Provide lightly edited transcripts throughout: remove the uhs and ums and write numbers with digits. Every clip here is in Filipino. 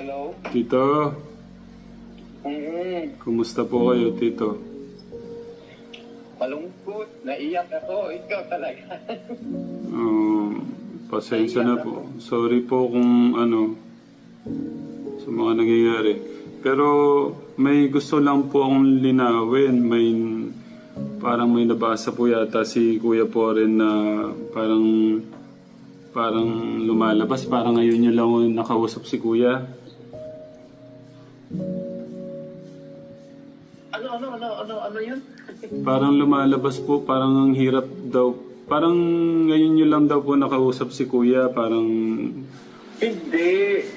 Hello? Tito, kumusta po kayo, Tito? Malungkot. Naiyak ako. Ikaw talaga. Pasensya na po. Sorry po kung sa mga nangyayari. Pero may gusto lang po akong linawin. Parang may nabasa po yata si Kuya po rin na parang lumalabas. Parang ngayon nyo lang nakausap si Kuya. Ano yun? Parang lumalabas po, parang ang hirap daw. Parang ngayon nyo lang daw po nakausap si Kuya, parang... Hindi.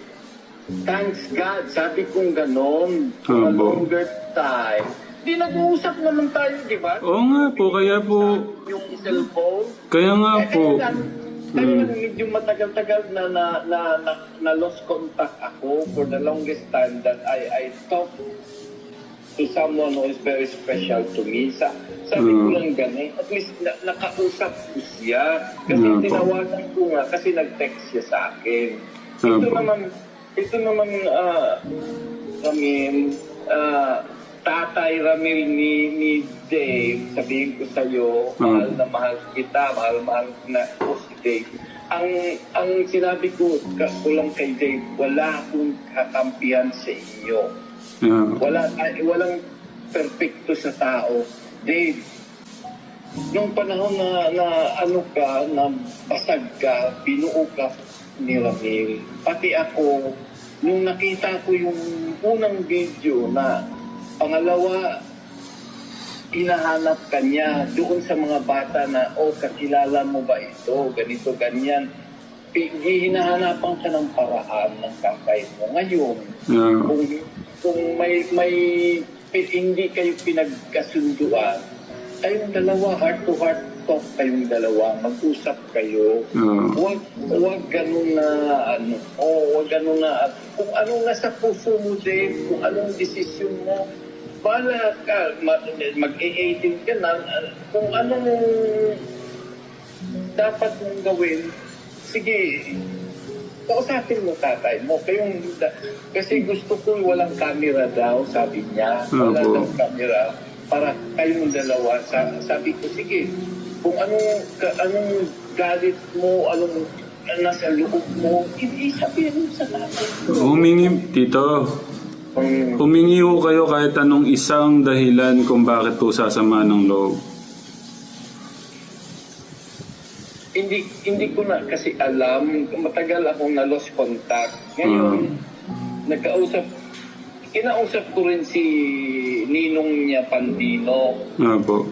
Thanks God. Sabi kong ganon. For a longer time. Di nag-uusap naman tayo, di ba? Oo nga po, kaya po... Yung cellphone. Kaya nga po. Kaya medyo matagal-tagal na lost contact ako for the longest time that I talked to someone who is very special to me. Sabi ko lang ganun. At least nakausap ko siya. Kasi tinawagan ko nga kasi nag-text siya sa akin. Ito naman Ramil, Tatay Ramil ni Dave, sabihin ko sa'yo, mahal na mahal kita, mahal na ako si Dave. Ang sinabi ko lang kay Dave, wala akong kakampihan sa inyo. Walang perfecto sa tao. Dave, nung panahon na basag ka, binuo ka ni Ramil, pati ako, nung nakita ko yung unang video na pangalawa, hinahanap ka niya doon sa mga bata na, kakilala mo ba ito, ganito, ganyan. Hinahanapan ka ng paraan ng kakay mo. Ngayon, kung may hindi kayo pinagkasunduan, kayong dalawa, heart to heart talk kayong dalawa, mag-usap kayo. Huwag ganun na huwag ganun na kung anong nasa puso mo din, kung anong desisyon mo, bala ka, mag-18 ka na, kung anong dapat mong gawin, sige, kausapin mo tatay mo. Kasi gusto ko walang camera daw, sabi niya. Wala daw camera para kayong dalawa. Sabi ko, sige, kung anong galit mo, anong nasa loob mo, sabihin mo sa tatay mo. Tito, humingi ho kayo kahit anong isang dahilan kung bakit po sasama ng loob. Hindi ko na kasi alam, matagal akong na-lost contact. Ngayon, kinausap ko rin si Ninong niya Pandino. Po.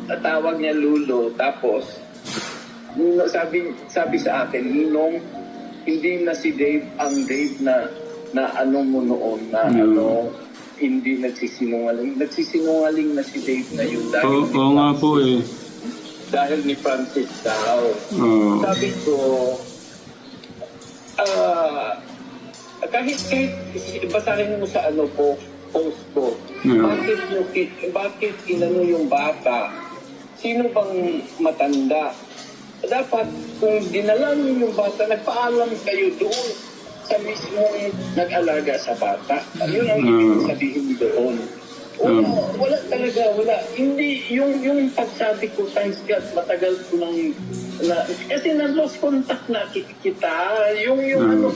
Tawag niya Lulo. Tapos, sabi sa akin, Ninong, hindi na si Dave ang Dave na ano mo noon, na hindi nagsisinungaling. Nagsisinungaling na si Dave na yun. Oo nga po eh. Dahil ni Francis daw. Sabi ko, kahit basahin mo sa post ko, bakit inano yung bata? Sino bang matanda? Dapat kung dinala niyo yung bata, nagpaalam kayo doon sa mismong nag-alaga sa bata. Yun ang ibig sabihin doon. Wala talaga, wala. Hindi, yung pagsabi ko, thanks God, matagal ko kasi na-lost contact na kita. Yung nung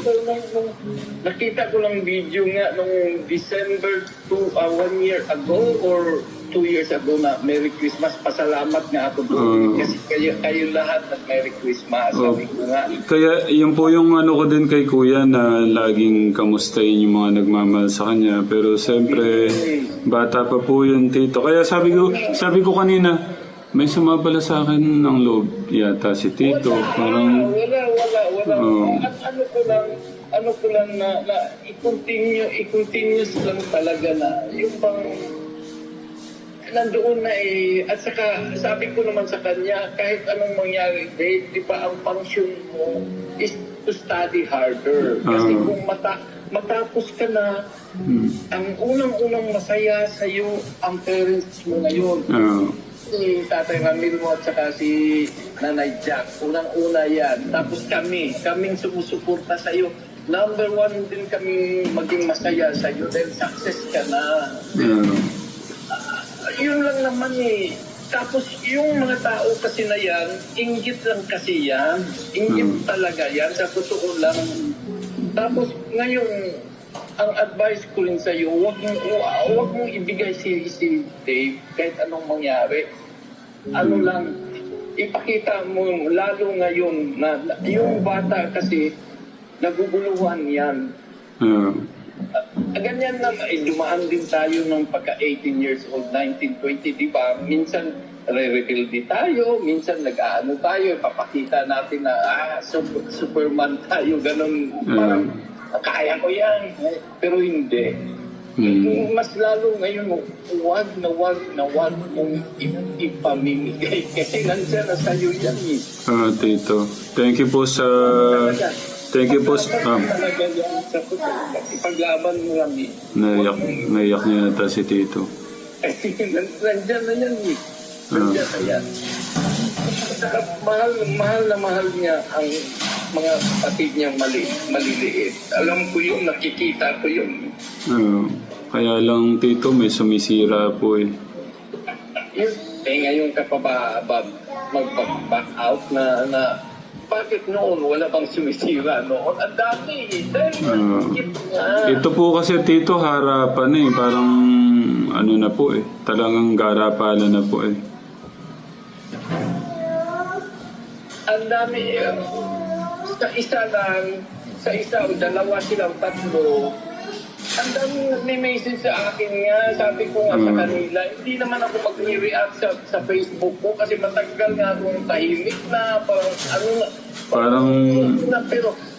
nakita ko lang video nga nung December 1 year ago or 2 years ago na Merry Christmas. Pasalamat nga ako doon. Kasi kayo lahat ng Merry Christmas. Sabi ko nga. Kaya yun po yung ko din kay Kuya na laging kamustahin yung mga nagmamahal sa kanya. Pero siyempre, bata pa po yun, Tito. Kaya sabi ko kanina, may sumabala sa akin ng loob yata si Tito. Wala. Ano ko lang na i-continuous lang talaga na yung bang nandoon na at saka sabi ko naman sa kanya, kahit anong mangyari, Dave, di ba ang function mo is to study harder. Kasi kung matapos ka na, ang unang-unang masaya sa'yo ang parents mo ngayon. ni Tatay Ramil mo at saka si Nanay Jack. Unang-una yan. Tapos kaming sumusuporta sa iyo. Number one din kami maging masaya sa iyo dahil success ka na. Yun lang naman eh. Tapos yung mga tao kasi na yan, inggit lang kasi yan. Inggit talaga yan, sa totoo lang. Tapos ngayon, ang advice ko rin sa iyo, huwag mong ibigay si Dave kahit anong mangyari. Ano lang, ipakita mo, lalo ngayon, na yung bata kasi, naguguluhan yan. Ganyan na, dumaan din tayo ng pagka 18 years old, 19, 20, di ba? Minsan, re-reveal din tayo, minsan nag-aano tayo, papakita natin na, Superman tayo, ganun, parang, kaya ko yan. Pero hindi. Mas lalo ngayon, wag mong ipamimigay kasi nandiyan na sa'yo yan eh. Tito. Thank you po sa... Thank you po sa... Ipaglaban mo kami. Naiyak niya nata si Tito. Nandiyan na yan eh. Nandiyan na yan. Mahal niya ang mga kapatid niya maliliit. Alam ko yun, nakikita ko yun. Kaya lang Tito, may sumisira po eh. Ngayon ka pa ba mag-back out na bakit noon wala bang sumisira noon? Ang dami eh. Ito po kasi Tito, harapan eh. Parang ano na po eh. Talagang garapala na po eh. Ang dami eh. Sa isa o dalawa silang tatlo, ang daming nag-message sa akin nga, sabi ko nga sa kanila, hindi naman ako mag-react sa Facebook ko kasi matagal nga akong tahimik na,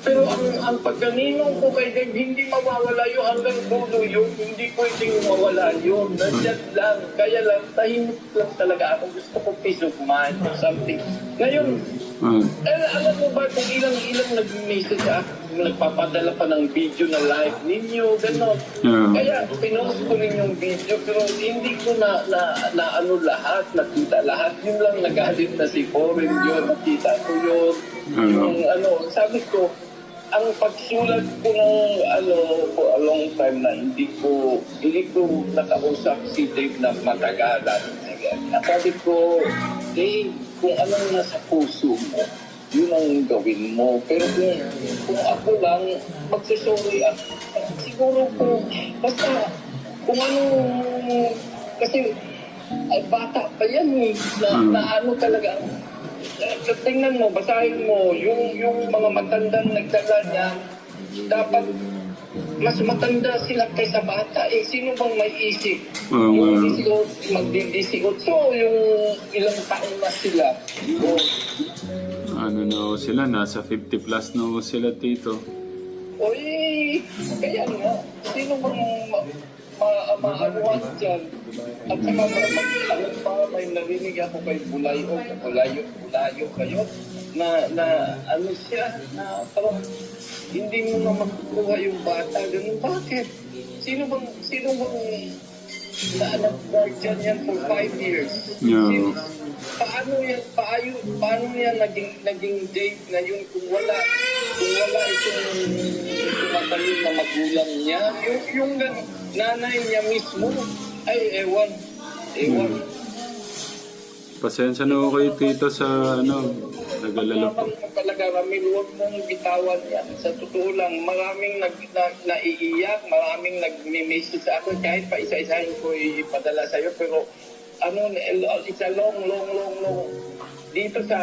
pero ang pagkaninong ko kay Dave, hindi mawawala yun hanggang dulo yun, hindi pwedeng mawala yun, nandiyan lang, kaya lang, tahimik lang talaga ako, gusto ko peace of mind or something. Ngayon, alam mo ba kung ilang nag-message nagpapadala pa ng video na live ninyo, gano'n. Kaya pinost ko rin yung video, pero hindi ko na ano lahat, nakita lahat. Yun lang nagalit na si Foreign yun, nakita ko yun. Yung sabi ko, ang pagsulat ko ng for a long time na hindi ko nakausap si Dave na matagalan. Sabi ko, Dave, kung anong nasa puso mo, yun ang gawin mo. Pero kung ako lang, magsasorry ako. Siguro basta, kung kasi bata pa yan eh, na ano talaga. Tingnan mo, basahin mo, yung mga matandang nagdala niya, dapat mas matanda sila kaysa bata. Sino bang may isip? Yung magdi-18, yung ilang taon na sila. Ano na sila? Nasa 50 plus na sila, Tito. Kaya nga. Sino bang maanuhan dyan? At saka may narinig ako kay Bulayo kayo, na ano siya, na parang hindi mo na makukuha yung bata. Ganun, bakit? Sino bang guardian yan for 5 years? Yeah. Paano yan naging date ngayon kung wala itong tumatalim na magulang niya? Yung nanay niya mismo, ay ewan. Pasensya na ako kayo, Tito, sa nag-alala po. Talaga, Ramil, huwag mong bitawan yan. Sa totoo lang, maraming naiiyak, maraming nag-message sa akin, kahit pa isa-isahin ko ipadala sa'yo, pero it's a long. Dito sa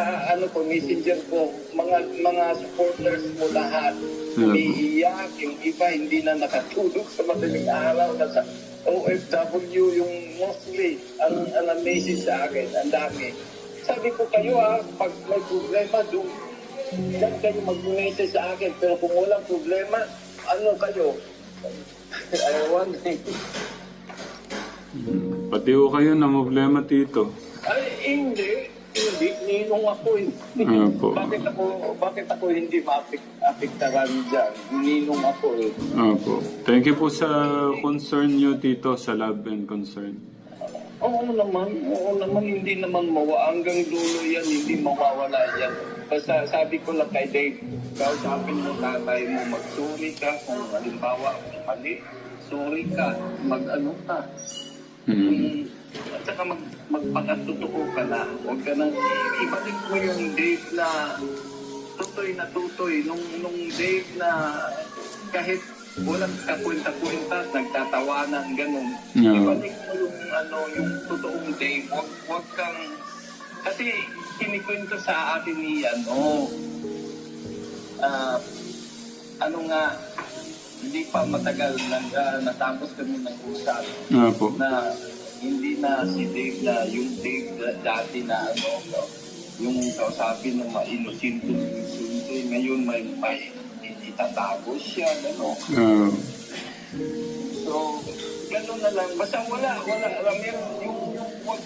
messenger ko, mga supporters mo lahat, umiiyak, yung iba hindi na nakatulog sa madaling araw, na sa OFW, yung mostly, ang message sa akin, ang dami. Sabi ko kayo pag may problema, doon kayo mag-message sa akin, pero kung walang problema, kayo? Ayawan. Pati ko kayo na problema, Tito. Hindi, ninong ako eh. Bakit ako hindi maapektaran dyan? Ninong ako eh. Opo. Thank you po sa concern nyo, Tito, sa love and concern. Oo naman, hindi naman hanggang dulo yan, hindi mawawala yan. Basta sabi ko lang kay Dave, kausapin mo tatay mo, magsuri ka, kung halimbawa mali, sorry ka, mag-ano ka. At saka magpakatotoo ka na, huwag ka nang, ibalik mo yung Dave na tutoy, nung Dave na kahit walang kakwenta-kwenta, nagtatawanan, ganun. Yeah. Ibalik mo yung totoong Dave. Huwag kang, kasi kinikwento sa atin ni, hindi pa matagal, natapos kami ng usap na hindi na si Dave na, yung Dave na dati na, yung kausapin ng mainusinto, ngayon may itatago siya, So, gano'n na lang. Basta wala, meron yung huwag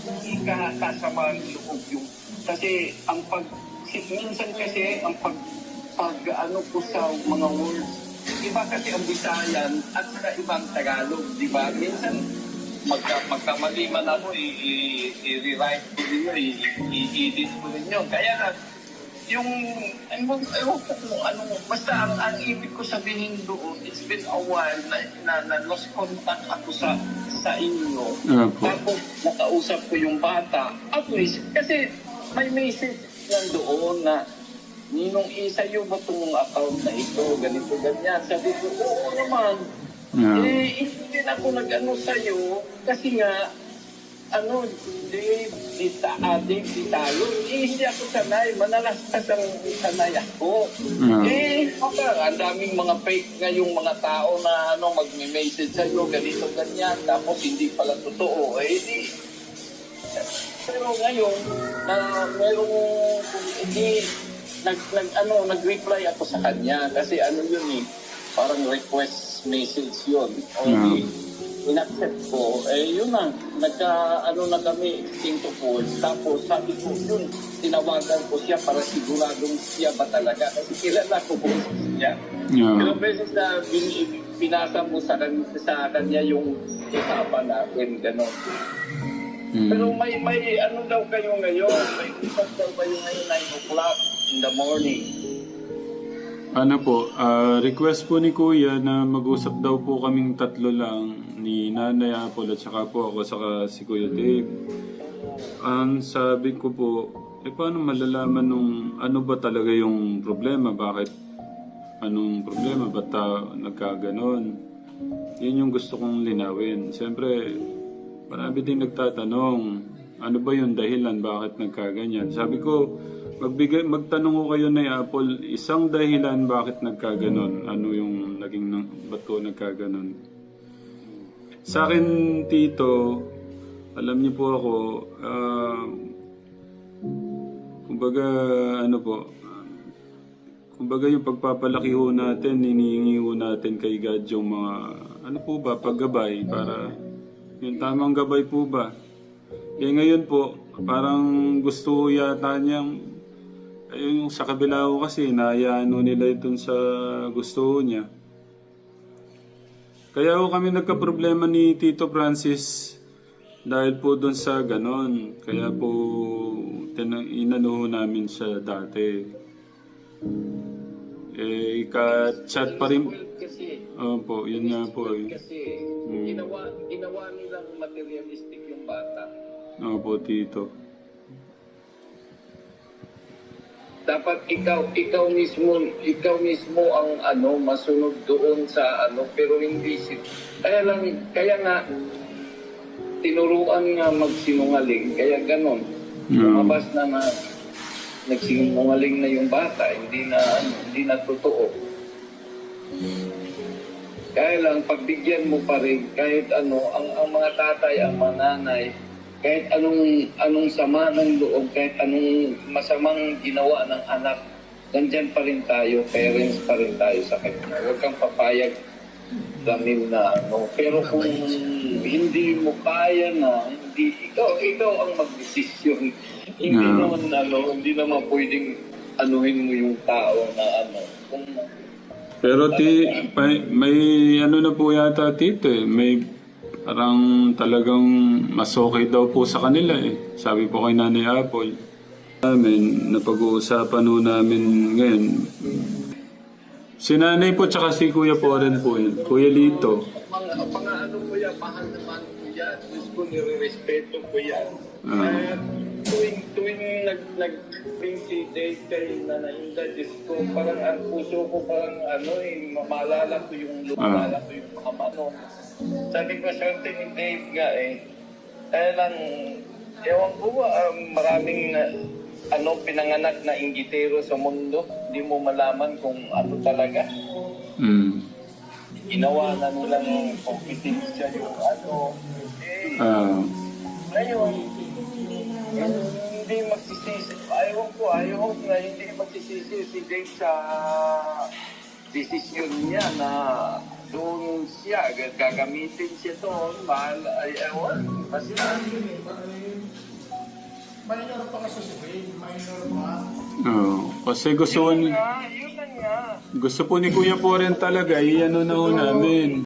kasama ng loob yung, kasi minsan kasi, ang ko sa mga words, iba kasi ang Bisayan at saka ibang Tagalog, di ba? Minsan, magkamali man ako, i-rewrite ko rin yun, i-edit ko rin yun. Kaya na, basta ang ibig ko sabihin doon, it's been a while na lost contact ako sa inyo. Tapos nakausap ko yung bata. At least, kasi may message nandoon na Ninong Isa yung ba itong account na ito, ganito, ganyan. Sabi ko, oo naman. Hindi din ako nag-ano sa'yo kasi nga, Dave, di talo. Hindi ako sanay. Manalastas ang sanay ako. Ang daming mga fake nga yung mga tao na mag-message sa'yo, ganito, ganyan. Tapos hindi pala totoo. Pero ngayon, merong, nag-reply ako sa kanya. Kasi yun parang request message yun. In-accept ko, yun na, na kami, into calls. Tapos sabi ko, yun, tinawagan ko siya para siguradong siya ba talaga. Kasi kilala ko po siya. Pero beses na pinasa mo sa kanya yung usapan natin, gano'n. Pero may daw kayo ngayon, may usap daw kayo ngayon 9 o'clock in the morning. Request po ni Kuya na mag-usap daw po kaming tatlo lang ni Nanay Apple at saka po ako saka si Kuya Dave. Ang sabi ko po, paano malalaman nung ano ba talaga yung problema? Bakit? Anong problema? Ba't nagkaganon? Yun yung gusto kong linawin. Siyempre, marami din nagtatanong, ano ba yung dahilan? Bakit nagkaganyan? Sabi ko, magtanong ko kayo na Apple, isang dahilan bakit nagkaganon. Ano yung ba't ko nagkaganon? Sa akin, Tito, alam niyo po ako, kumbaga yung pagpapalaki ho natin, hinihingi ho natin kay God yung mga, paggabay, para yung tamang gabay po ba? Ngayon po, parang gusto yata niyang, yung sa kabila ko kasi, nahayaan nila itong sa gusto niya. Kaya ho kami nagka-problema ni Tito Francis dahil po doon sa ganon. Kaya po inano namin siya dati. Ka-chat pa rin. Opo, yun nga po. Kasi ginawa nilang materialistic yung bata. Opo, Tito. Dapat ikaw mismo ang masunod doon sa pero hindi kaya nga tinuruan nga magsinungaling, kaya ganon. Lumabas na nagsinungaling na yung bata, hindi na totoo. Kaya lang pagbigyan mo pa rin kahit ang mga tatay, ang mga nanay, kahit anong sama ng loob, kahit anong masamang ginawa ng anak, nandyan pa rin tayo, parents pa rin tayo sa kanya. Huwag kang papayag namin na Pero kung hindi mo kaya na, ikaw ang mag-desisyon. Hindi naman pwedeng anuhin mo yung tao na Pero may na po yata, Tito may Parang talagang mas okay daw po sa kanila eh. Sabi po kay Nanay Apple. Namin, napag-uusapan po namin ngayon. Si Nanay po tsaka si Kuya po rin po yun. Kuya Lito. Mga ano ko yan, mahal naman ko yan. Diyos ko, nire-respeto ko yan. Ah. Tuwing nag-bring si Dave kay Nanainda, Diyos ko, parang ang puso ko parang maalala ko yung lumala ko yung mga manong. Sabi ko, swerte ni Dave nga eh. Kaya lang, ewan ko ba, maraming pinanganak na inggitero sa mundo. Hindi mo malaman kung ano talaga. Mm. Ginawa na nilang kompetensya yung ngayon, hindi magsisisi. Ayaw na hindi magsisisi si Dave sa desisyon niya na doon siya, gagamitin siya doon, kasi Minor pa kasi si Dave, minor pa. Kasi gusto yun na nga. po ni Kuya po rin talaga, iano na ho namin.